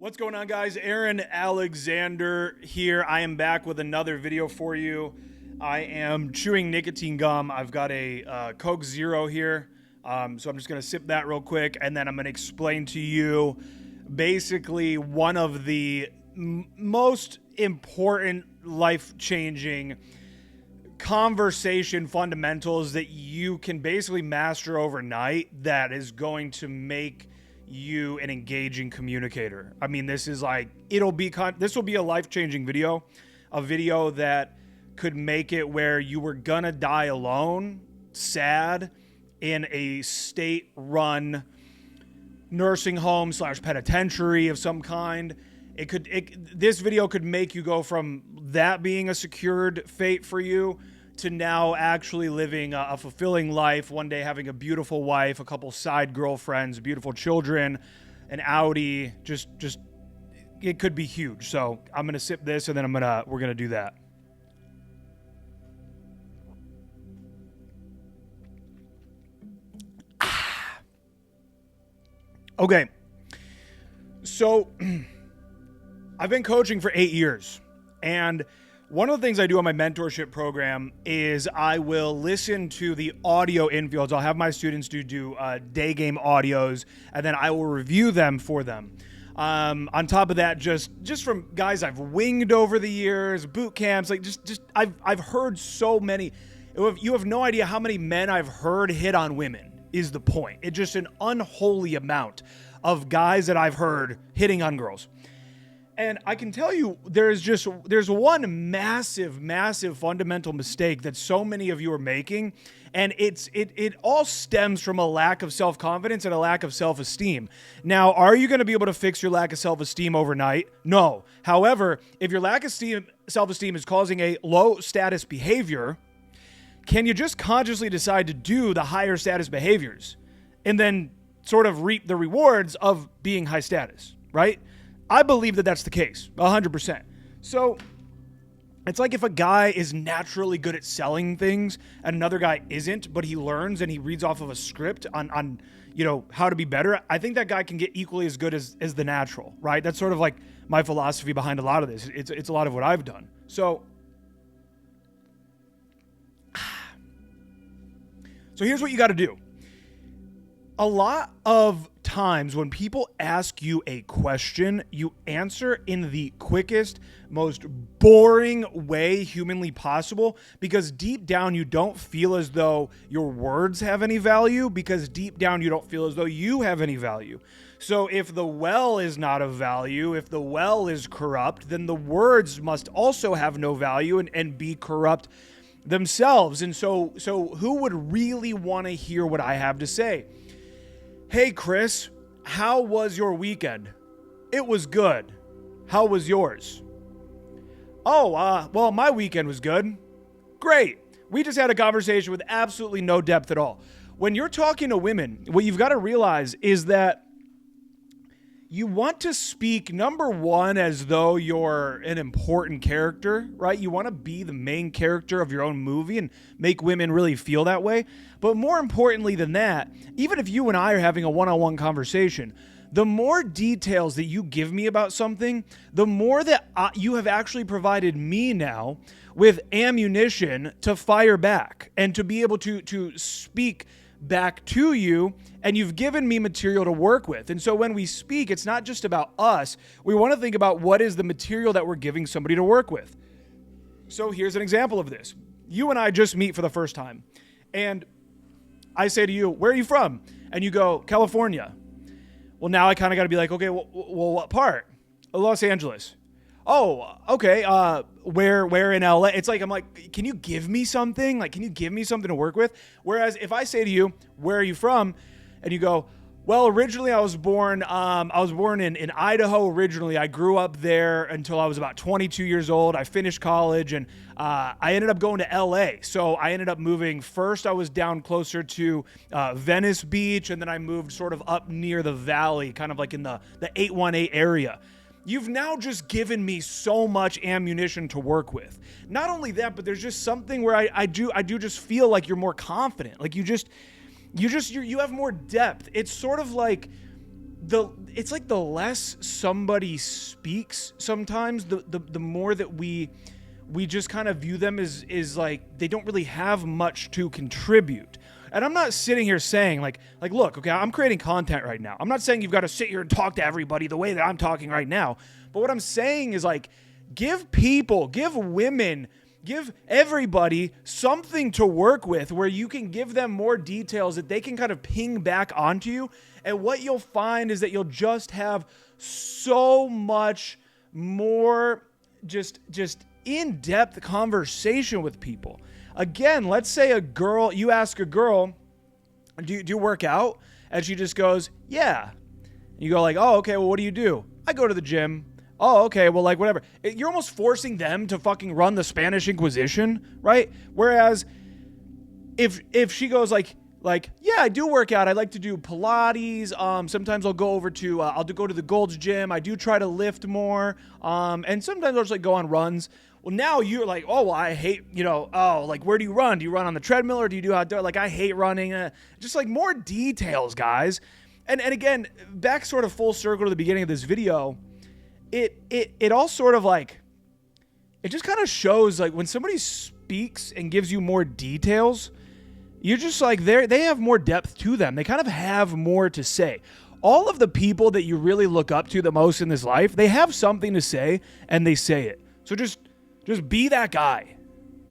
What's going on, guys? Aaron Alexander here. I am back with another video for you. I am chewing nicotine gum. I've got a Coke Zero here. So I'm just going to sip that real quick, and then I'm going to explain to you basically one of the most important life-changing conversation fundamentals that you can basically master overnight that is going to make you an engaging communicator. I mean, this is like, this will be a life-changing video, a video that could make it where you were gonna die alone, sad, in a state-run nursing home / penitentiary of some kind. This video could make you go from that being a secured fate for you to now actually living a fulfilling life, one day having a beautiful wife, a couple side girlfriends, beautiful children, an Audi, just it could be huge. So I'm going to sip this and then we're going to do that. Okay. So I've been coaching for 8 years, and one of the things I do on my mentorship program is I will listen to the audio infields. I'll have my students do day game audios, and then I will review them for them. On top of that, just from guys I've winged over the years, boot camps, like I've heard so many. You have no idea how many men I've heard hit on women is the point. It's just an unholy amount of guys that I've heard hitting on girls. And I can tell you, there's one massive fundamental mistake that so many of you are making, and it all stems from a lack of self-confidence and a lack of self-esteem. Now, are you going to be able to fix your lack of self-esteem overnight? No. However, if your lack of self-esteem is causing a low status behavior, can you just consciously decide to do the higher status behaviors and then sort of reap the rewards of being high status, right? I believe that that's the case, 100%. So it's like if a guy is naturally good at selling things and another guy isn't, but he learns and he reads off of a script on how to be better. I think that guy can get equally as good as the natural, right? That's sort of like my philosophy behind a lot of this. It's a lot of what I've done. So here's what you got to do. A lot of times when people ask you a question, you answer in the quickest, most boring way humanly possible, because deep down you don't feel as though your words have any value, because deep down you don't feel as though you have any value. So if the well is not of value, if the well is corrupt, then the words must also have no value and be corrupt themselves. And so who would really want to hear what I have to say? Hey, Chris, how was your weekend? It was good. How was yours? Oh, well, my weekend was good. Great. We just had a conversation with absolutely no depth at all. When you're talking to women, what you've got to realize is that you want to speak, number one, as though you're an important character, right? You want to be the main character of your own movie and make women really feel that way. But more importantly than that, even if you and I are having a one-on-one conversation, the more details that you give me about something, the more that you have actually provided me now with ammunition to fire back and to be able to speak back to you, and you've given me material to work with. And so when we speak, it's not just about us. We want to think about what is the material that we're giving somebody to work with. So here's an example of this. You and I just meet for the first time, and I say to you, where are you from? And you go, California. Well, now I kind of got to be like, okay, well, what part? Los Angeles. Oh, okay. Where in LA? It's like, I'm like, can you give me something? Like, can you give me something to work with? Whereas if I say to you, where are you from? And you go, well, originally I was born in Idaho originally. I grew up there until I was about 22 years old. I finished college, and I ended up going to LA. So I ended up moving. First, I was down closer to Venice Beach, and then I moved sort of up near the valley, kind of like in the 818 area. You've now just given me so much ammunition to work with. Not only that, but there's just something where I do just feel like you're more confident. Like you have more depth. It's sort of like it's like the less somebody speaks sometimes, the more that we just kind of view them as like they don't really have much to contribute. And I'm not sitting here saying like look, okay, I'm creating content right now. I'm not saying you've got to sit here and talk to everybody the way that I'm talking right now. But what I'm saying is like give people, give women, give everybody something to work with where you can give them more details that they can kind of ping back onto you. And what you'll find is that you'll just have so much more just in-depth conversation with people. Again, let's say you ask a girl, do you work out? And she just goes, yeah. You go like, oh, okay, well, what do you do? I go to the gym. Oh, okay, well, like, whatever. You're almost forcing them to fucking run the Spanish Inquisition, right? Whereas if she goes like, yeah, I do work out. I like to do Pilates. Sometimes I'll go over to, I'll go to the Gold's Gym. I do try to lift more. And sometimes I'll just like go on runs. Well, now you're like, oh, well, I hate, like, where do you run? Do you run on the treadmill or do you do outdoor? Like, I hate running. Just like more details, guys. And again, back sort of full circle to the beginning of this video, it all sort of like, it just kind of shows like when somebody speaks and gives you more details, you're just like, they have more depth to them. They kind of have more to say. All of the people that you really look up to the most in this life, they have something to say and they say it. So just be that guy.